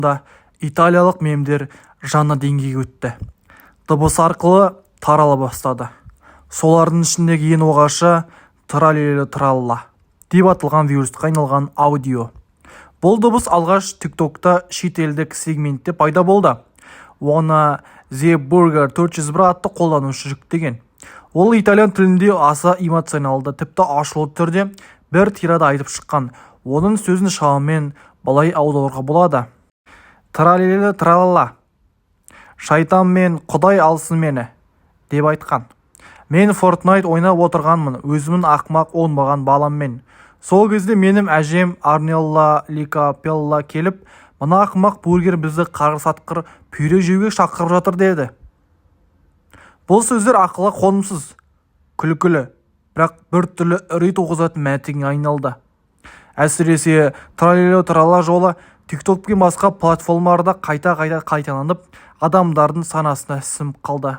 да италиялық мемдер жаңа деңгейге өтті. Дыбыс арқылы тарала бастады. Солардың ішіндегі ең оғашы траллелі-тралла деп аталған вирусқа айналған аудио. Бұл дыбыс алғаш TikTok'та шетелдік сегментте пайда болды. Оны The Burger 401 атты қолданушы жүктеген. Ол итальян тілінде аса эмоционалды, тіпті ашулы түрде бір тирада айтып шыққан. Оның сөзін шамамен былай аударуға болады: траллелі-тралла, шайтан мен құдай алсын мені, деп айтқан. Мен Fortnite ойнап отырғанмын, өзімнің ақымақ оңбаған баламмен. Сол кезде менің әжем Арнелла Ликапелла келіп, мына ақымақ бургер бізді қарғыс-атқыр пюре жеуге шақырып жатыр деді. Бұл сөздер ақылға қонымсыз, күлкілі, бірақ бір түрлі үрей туғызатын мәтінге айналды. Әсіресе траллелі-тралла жолы TikTok пен басқа платформаларда қайта қайталанып, адамдардың санасына сіңіп қалды.